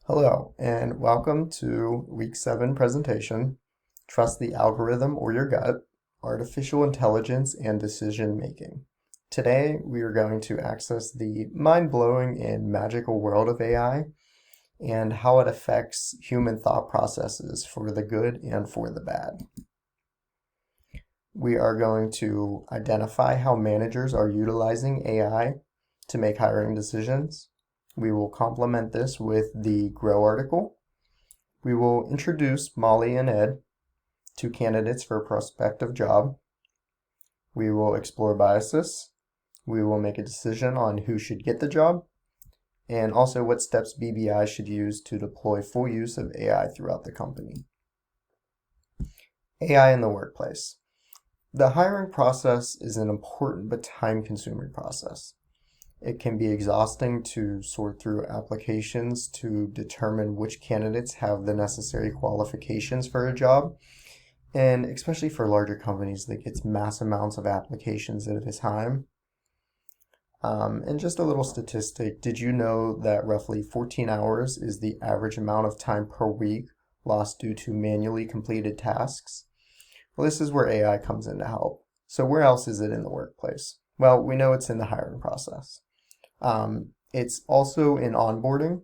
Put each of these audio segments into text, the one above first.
Hello, and welcome to Week 7 presentation, Trust the Algorithm or Your Gut, Artificial Intelligence and Decision Making. Today, we are going to access the mind-blowing and magical world of AI and how it affects human thought processes for the good and for the bad. We are going to identify how managers are utilizing AI to make hiring decisions. We will complement this with the Grow article. We will introduce Molly and Ed, two candidates for a prospective job. We will explore biases. We will make a decision on who should get the job, and also what steps BBI should use to deploy full use of AI throughout the company. AI in the workplace. The hiring process is an important but time-consuming process. It can be exhausting to sort through applications to determine which candidates have the necessary qualifications for a job, and especially for larger companies that gets mass amounts of applications at a time. And just a little statistic, did you know that roughly 14 hours is the average amount of time per week lost due to manually completed tasks? Well, this is where AI comes in to help. So where else is it in the workplace? Well, we know it's in the hiring process. It's also in onboarding.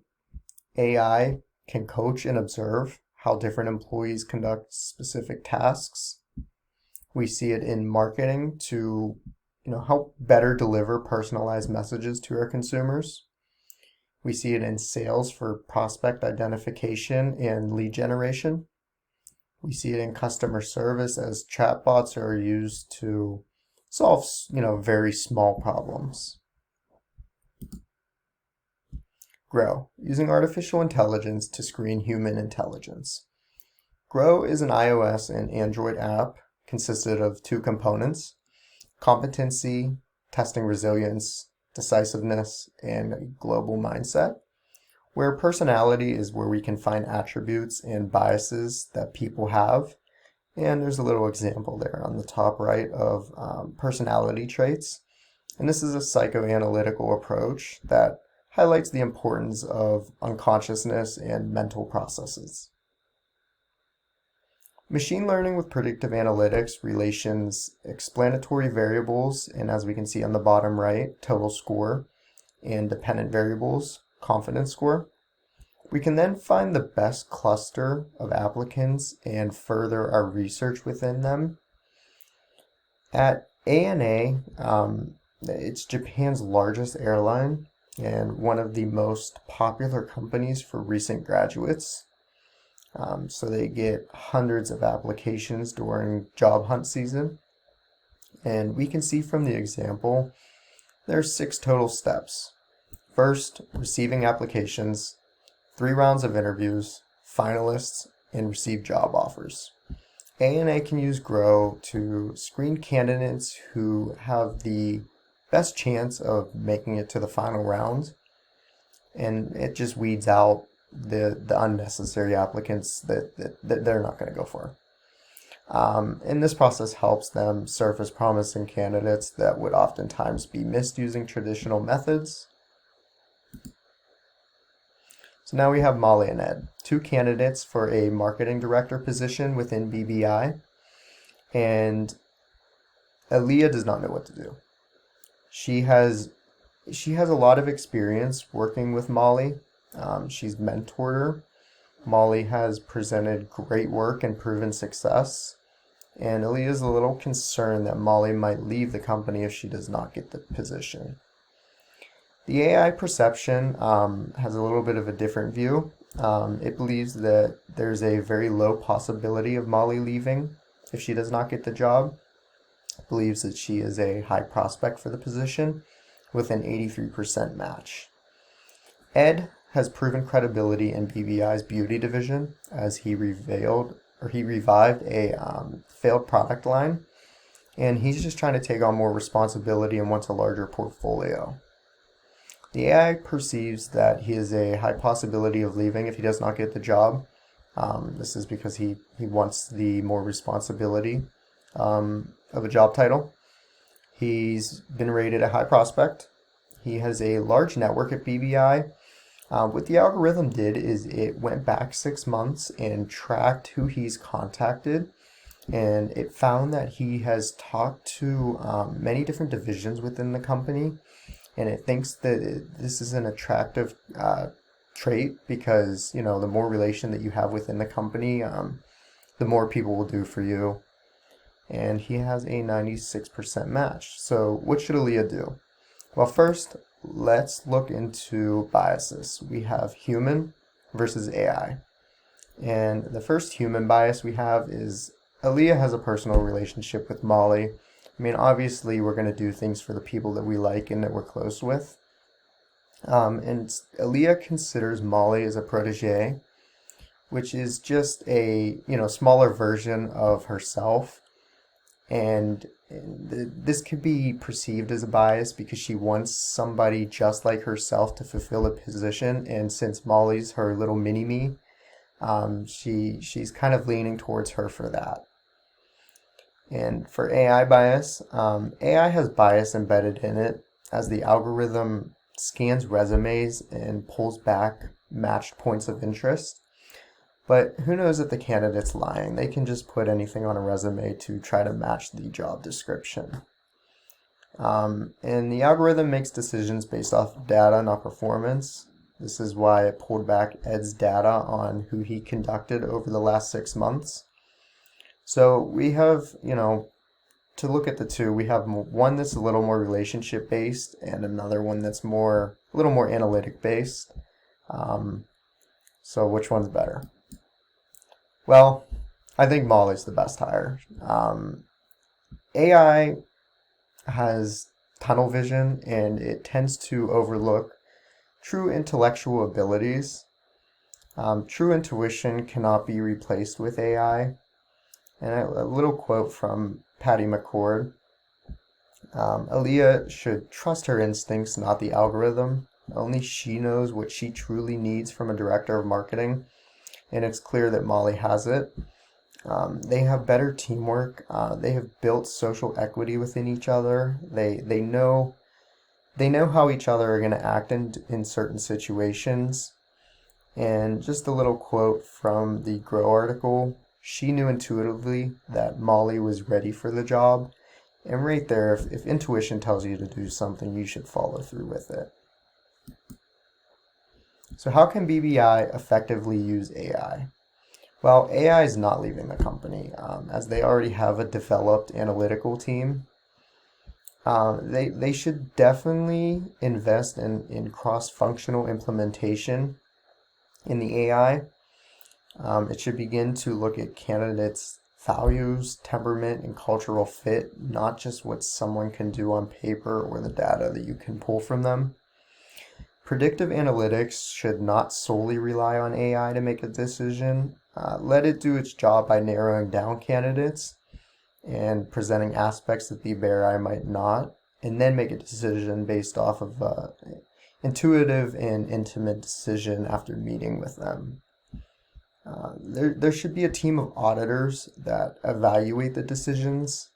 AI can coach and observe how different employees conduct specific tasks. We see it in marketing to, help better deliver personalized messages to our consumers. We see it in sales for prospect identification and lead generation. We see it in customer service as chatbots are used to solve, very small problems. Grow, using artificial intelligence to screen human intelligence. Grow is an iOS and Android app consisted of two components: competency, testing resilience, decisiveness, and a global mindset, where personality is where we can find attributes and biases that people have. And there's a little example there on the top right of personality traits. And this is a psychoanalytical approach that highlights the importance of unconsciousness and mental processes. Machine learning with predictive analytics relations explanatory variables, and as we can see on the bottom right, total score, and dependent variables, confidence score. We can then find the best cluster of applicants and further our research within them. At ANA, it's Japan's largest airline and one of the most popular companies for recent graduates. So they get hundreds of applications during job hunt season. And we can see from the example, there's 6 total steps. First, receiving applications, 3 rounds of interviews, finalists, and receive job offers. ANA can use Grow to screen candidates who have the best chance of making it to the final round, and it just weeds out the unnecessary applicants that they're not going to go for. And this process helps them surface promising candidates that would oftentimes be missed using traditional methods. So now we have Molly and Ed, 2 candidates for a marketing director position within BBI, and Aaliyah does not know what to do. She has a lot of experience working with Molly. She's mentored her. Molly has presented great work and proven success. And Aaliyah is a little concerned that Molly might leave the company if she does not get the position. The AI perception has a little bit of a different view. It believes that there's a very low possibility of Molly leaving if she does not get the job. It believes that she is a high prospect for the position with an 83% match. Ed has proven credibility in BBI's beauty division as he revived a failed product line, and he's just trying to take on more responsibility and wants a larger portfolio. The AI perceives that he is a high possibility of leaving if he does not get the job. This is because he wants the more responsibility of a job title. He's been rated a high prospect. He has a large network at BBI, What the algorithm did is it went back 6 months and tracked who he's contacted, and it found that he has talked to many different divisions within the company, and it thinks that this is an attractive trait because, you know, the more relation that you have within the company, the more people will do for you. And he has a 96% match. So what should Aaliyah do? Well, first, let's look into biases. We have human versus AI. And the first human bias we have is Aaliyah has a personal relationship with Molly. I mean, obviously, we're going to do things for the people that we like and that we're close with. And Aaliyah considers Molly as a protege, which is just a, you know, smaller version of herself. And this could be perceived as a bias because she wants somebody just like herself to fulfill a position. And since Molly's her little mini-me, she's kind of leaning towards her for that. And for AI bias, AI has bias embedded in it as the algorithm scans resumes and pulls back matched points of interest. But who knows if the candidate's lying? They can just put anything on a resume to try to match the job description. And the algorithm makes decisions based off of data, not performance. This is why it pulled back Ed's data on who he conducted over the last 6 months. So we have, you know, to look at the two, we have one that's a little more relationship based and another one that's a little more analytic based. So which one's better? Well, I think Molly's the best hire. AI has tunnel vision and it tends to overlook true intellectual abilities. True intuition cannot be replaced with AI. And a little quote from Patty McCord. Aaliyah should trust her instincts, not the algorithm. Only she knows what she truly needs from a director of marketing, and it's clear that Molly has it. They have better teamwork. They have built social equity within each other. They know how each other are going to act in certain situations. And just a little quote from the Grow article. She knew intuitively that Molly was ready for the job. And right there, if intuition tells you to do something, you should follow through with it. So how can BBI effectively use AI? Well, AI is not leaving the company, as they already have a developed analytical team. They should definitely invest in cross-functional implementation in the AI. It should begin to look at candidates' values, temperament, and cultural fit, not just what someone can do on paper or the data that you can pull from them. Predictive analytics should not solely rely on AI to make a decision. Let it do its job by narrowing down candidates and presenting aspects that the AI might not, and then make a decision based off of intuitive and intimate decision after meeting with them. There should be a team of auditors that evaluate the decisions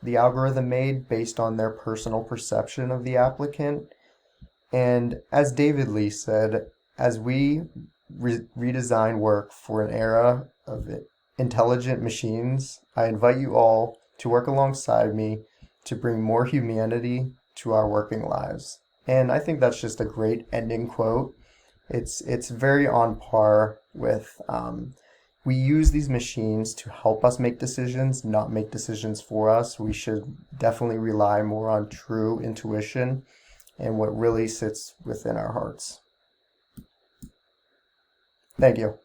the algorithm made based on their personal perception of the applicant. And as David Lee said, as we redesign work for an era of intelligent machines, I invite you all to work alongside me to bring more humanity to our working lives. And I think that's just a great ending quote. It's very on par with we use these machines to help us make decisions, not make decisions for us. We should definitely rely more on true intuition and what really sits within our hearts. Thank you.